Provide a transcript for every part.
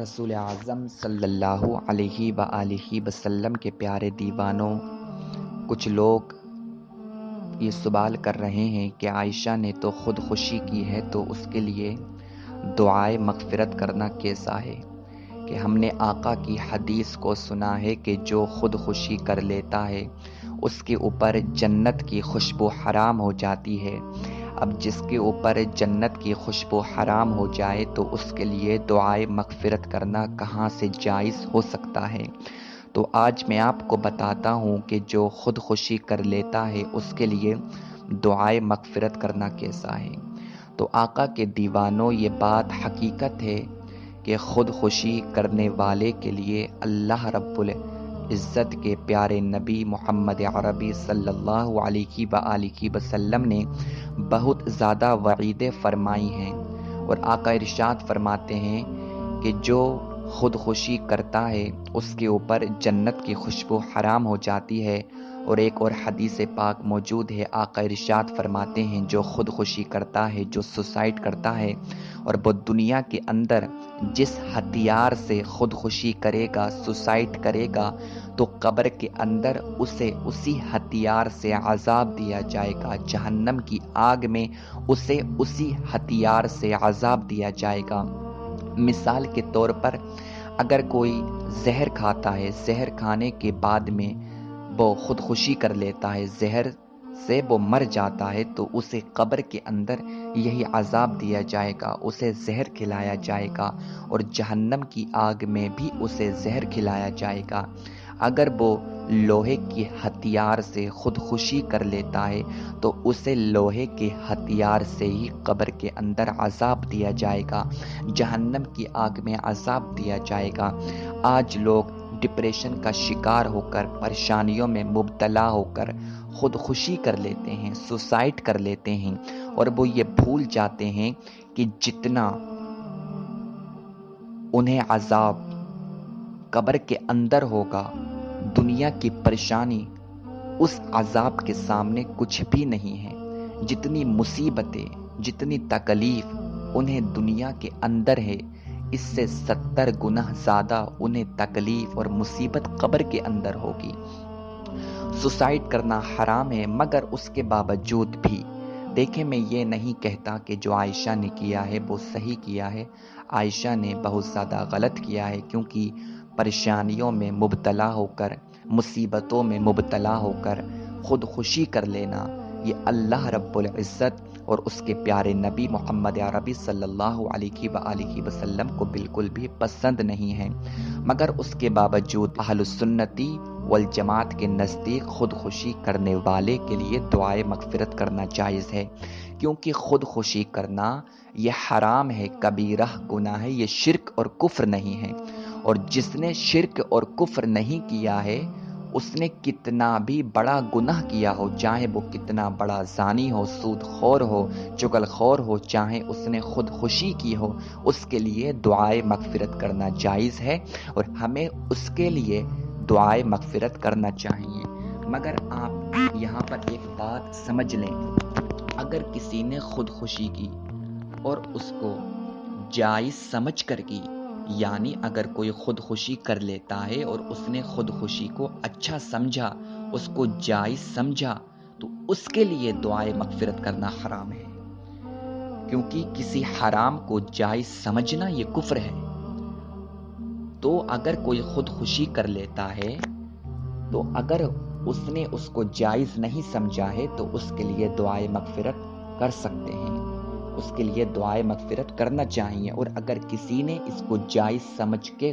رسول اعظم صلی اللہ علیہ وآلہ وسلم کے پیارے دیوانوں، کچھ لوگ یہ سوال کر رہے ہیں کہ عائشہ نے تو خودکشی کی ہے تو اس کے لیے دعائے مغفرت کرنا کیسا ہے؟ کہ ہم نے آقا کی حدیث کو سنا ہے کہ جو خودکشی کر لیتا ہے اس کے اوپر جنت کی خوشبو حرام ہو جاتی ہے۔ اب جس کے اوپر جنت کی خوشبو حرام ہو جائے تو اس کے لیے دعائے مغفرت کرنا کہاں سے جائز ہو سکتا ہے؟ تو آج میں آپ کو بتاتا ہوں کہ جو خودکشی کر لیتا ہے اس کے لیے دعائے مغفرت کرنا کیسا ہے۔ تو آقا کے دیوانوں، یہ بات حقیقت ہے کہ خودکشی کرنے والے کے لیے اللہ رب العزت کے پیارے نبی محمد عربی صلی اللہ علیہ وآلہ وسلم نے بہت زیادہ وعیدیں فرمائی ہیں، اور آقا ارشاد فرماتے ہیں کہ جو خودکشی کرتا ہے اس کے اوپر جنت کی خوشبو حرام ہو جاتی ہے۔ اور ایک اور حدیث پاک موجود ہے، آقا ارشاد فرماتے ہیں جو خودکشی کرتا ہے، جو سوسائڈ کرتا ہے، اور وہ دنیا کے اندر جس ہتھیار سے خودکشی کرے گا، سوسائڈ کرے گا، تو قبر کے اندر اسے اسی ہتھیار سے عذاب دیا جائے گا، جہنم کی آگ میں اسے اسی ہتھیار سے عذاب دیا جائے گا۔ مثال کے طور پر اگر کوئی زہر کھاتا ہے، زہر کھانے کے بعد میں وہ خودکشی کر لیتا ہے، زہر سے وہ مر جاتا ہے، تو اسے قبر کے اندر یہی عذاب دیا جائے گا، اسے زہر کھلایا جائے گا، اور جہنم کی آگ میں بھی اسے زہر کھلایا جائے گا۔ اگر وہ لوہے کی ہتھیار سے خودکشی کر لیتا ہے تو اسے لوہے کے ہتھیار سے ہی قبر کے اندر عذاب دیا جائے گا، جہنم کی آگ میں عذاب دیا جائے گا۔ آج لوگ ڈپریشن کا شکار ہو کر، پریشانیوں میں مبتلا ہو کر خودکشی کر لیتے ہیں، سوسائڈ کر لیتے ہیں، اور وہ یہ بھول جاتے ہیں کہ جتنا انہیں عذاب قبر کے اندر ہوگا، دنیا کی پریشانی اس عذاب کے سامنے کچھ بھی نہیں ہے۔ جتنی مصیبتیں، جتنی تکلیف انہیں دنیا کے اندر ہے، اس سے 70 گنا زیادہ انہیں تکلیف اور مصیبت قبر کے اندر ہوگی۔ سوسائڈ کرنا حرام ہے، مگر اس کے باوجود بھی دیکھیں، میں یہ نہیں کہتا کہ جو عائشہ نے کیا ہے وہ صحیح کیا ہے۔ عائشہ نے بہت زیادہ غلط کیا ہے، کیونکہ پریشانیوں میں مبتلا ہو کر، مصیبتوں میں مبتلا ہو کر خودکشی کر لینا، یہ اللہ رب العزت اور اس کے پیارے نبی محمد عربی صلی اللہ علیہ وآلہ وسلم کو بالکل بھی پسند نہیں ہے۔ مگر اس کے باوجود اہل السنتی والجماعت کے نزدیک خودکشی کرنے والے کے لیے دعائے مغفرت کرنا جائز ہے، کیونکہ خودکشی کرنا یہ حرام ہے، کبیرہ گناہ ہے، یہ شرک اور کفر نہیں ہے۔ اور جس نے شرک اور کفر نہیں کیا ہے، اس نے کتنا بھی بڑا گناہ کیا ہو، چاہے وہ کتنا بڑا زانی ہو، سود خور ہو، چغل خور ہو، چاہے اس نے خودکشی کی ہو، اس کے لیے دعائے مغفرت کرنا جائز ہے، اور ہمیں اس کے لیے دعائے مغفرت کرنا چاہیے۔ مگر آپ یہاں پر ایک بات سمجھ لیں، اگر کسی نے خودکشی کی اور اس کو جائز سمجھ کر کی، یعنی اگر کوئی خودکشی کر لیتا ہے اور اس نے خودکشی کو اچھا سمجھا، اس کو جائز سمجھا، تو اس کے لیے دعائے مغفرت کرنا حرام ہے، کیونکہ کسی حرام کو جائز سمجھنا یہ کفر ہے۔ تو اگر کوئی خودکشی کر لیتا ہے تو اگر اس نے اس کو جائز نہیں سمجھا ہے تو اس کے لیے دعائے مغفرت کر سکتے ہیں، اس کے لیے دعائے مغفرت کرنا چاہیے۔ اور اگر کسی نے اس کو جائز سمجھ کے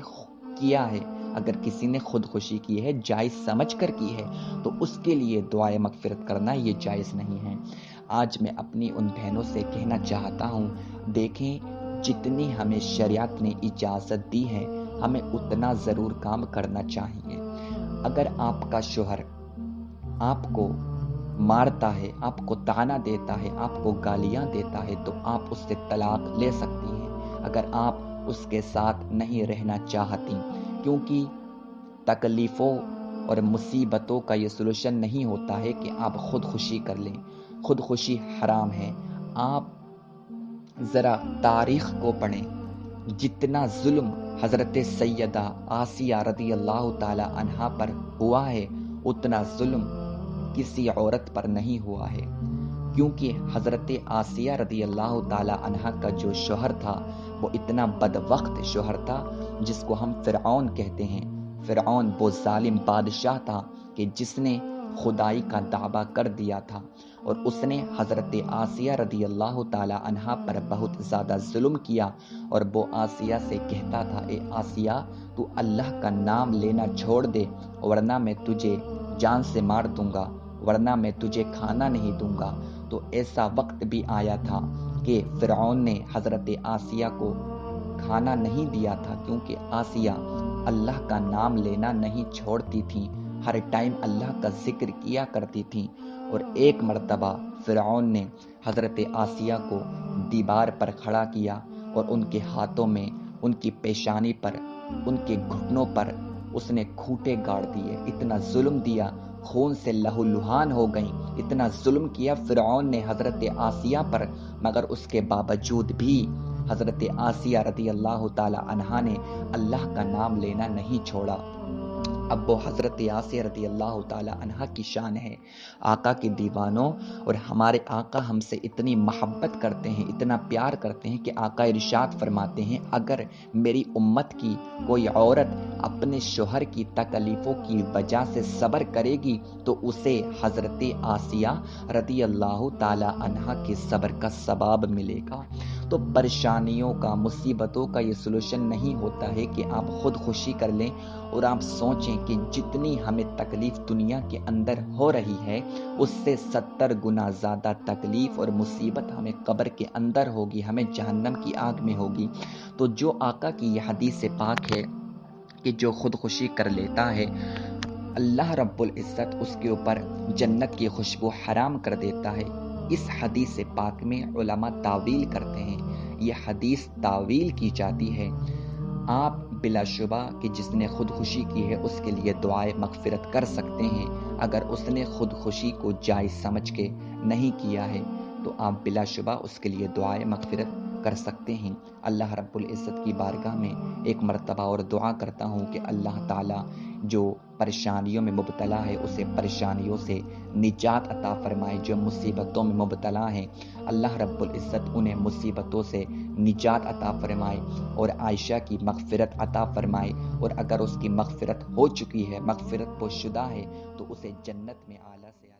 کیا ہے، اگر کسی نے خودکشی کی ہے، جائز سمجھ کر کی ہے، تو اس کے لیے دعائے مغفرت کرنا یہ جائز نہیں ہے۔ آج میں اپنی ان بہنوں سے کہنا چاہتا ہوں، دیکھیں، جتنی ہمیں شریعت نے اجازت دی ہے، ہمیں اتنا ضرور کام کرنا چاہیے۔ اگر آپ کا شوہر آپ کو مارتا ہے، آپ کو طعنہ دیتا ہے، آپ کو گالیاں دیتا ہے، تو آپ اس سے طلاق لے سکتی ہیں، اگر آپ اس کے ساتھ نہیں رہنا چاہتی، کیونکہ تکلیفوں اور مصیبتوں کا یہ سلوشن نہیں ہوتا ہے کہ آپ خودکشی کر لیں۔ خودکشی حرام ہے۔ آپ ذرا تاریخ کو پڑھیں، جتنا ظلم حضرت سیدہ آسیہ رضی اللہ تعالی عنہا پر ہوا ہے اتنا ظلم کسی عورت پر نہیں ہوا ہے، کیونکہ حضرت آسیہ رضی اللہ تعالی عنہا کا جو شوہر تھا وہ اتنا بدوقت شوہر تھا جس کو ہم فرعون کہتے ہیں۔ فرعون وہ ظالم بادشاہ تھا کہ جس نے خدائی کا دعویٰ کر دیا تھا، اور اس نے حضرت آسیہ رضی اللہ تعالی عنہا پر بہت زیادہ ظلم کیا، اور وہ آسیہ سے کہتا تھا اے آسیہ تو اللہ کا نام لینا چھوڑ دے ورنہ میں تجھے جان سے مار دوں گا، ورنہ میں تجھے کھانا نہیں دوں گا۔ تو ایسا وقت بھی آیا تھا کہ فرعون نے حضرت آسیہ کو کھانا نہیں دیا تھا، کیونکہ آسیہ اللہ کا نام لینا نہیں چھوڑتی تھیں، ہر ٹائم اللہ کا ذکر کیا کرتی تھیں۔ اور ایک مرتبہ فرعون نے حضرت آسیہ کو دیوار پر کھڑا کیا اور ان کے ہاتھوں میں، ان کی پیشانی پر، ان کے گھٹنوں پر اس نے کھوٹے گاڑ دیے، اتنا ظلم دیا، خون سے لہو لہان ہو گئیں، اتنا ظلم کیا فرعون نے حضرت آسیہ پر، مگر اس کے باوجود بھی حضرت آسیہ رضی اللہ تعالی عنہا نے اللہ کا نام لینا نہیں چھوڑا۔ اب وہ حضرت آسیہ رضی اللہ تعالی عنہا کی شان ہے۔ آقا کے دیوانوں، اور ہمارے آقا ہم سے اتنی محبت کرتے ہیں، اتنا پیار کرتے ہیں کہ آقا ارشاد فرماتے ہیں اگر میری امت کی کوئی عورت اپنے شوہر کی تکلیفوں کی وجہ سے صبر کرے گی تو اسے حضرت آسیہ رضی اللہ تعالی عنہا کے صبر کا ثواب ملے گا۔ تو پریشانیوں کا، مصیبتوں کا یہ سلوشن نہیں ہوتا ہے کہ آپ خود خوشی کر لیں اور آپ سوچیں کہ جتنی ہمیں تکلیف دنیا کے اندر ہو رہی ہے اس سے 70 گنا زیادہ تکلیف اور مصیبت ہمیں قبر کے اندر ہوگی، ہمیں جہنم کی آگ میں ہوگی۔ تو جو آقا کی یہ حدیث پاک ہے کہ جو خودکشی کر لیتا ہے اللہ رب العزت اس کے اوپر جنت کی خوشبو حرام کر دیتا ہے۔ اس حدیث پاک میں علماء تعویل کرتے ہیں، یہ حدیث تعویل کی جاتی ہے۔ آپ بلا شبہ کہ جس نے خودکشی کی ہے اس کے لیے دعائے مغفرت کر سکتے ہیں۔ اگر اس نے خودکشی کو جائز سمجھ کے نہیں کیا ہے تو آپ بلا شبہ اس کے لیے دعائے مغفرت کر سکتے ہیں۔ اللہ رب العزت کی بارگاہ میں ایک مرتبہ اور دعا کرتا ہوں کہ اللہ تعالیٰ جو پریشانیوں میں مبتلا ہے اسے پریشانیوں سے نجات عطا فرمائے، جو مصیبتوں میں مبتلا ہیں اللہ رب العزت انہیں مصیبتوں سے نجات عطا فرمائے اور عائشہ کی مغفرت عطا فرمائے، اور اگر اس کی مغفرت ہو چکی ہے، مغفرت وہ شدہ ہے، تو اسے جنت میں اعلیٰ سے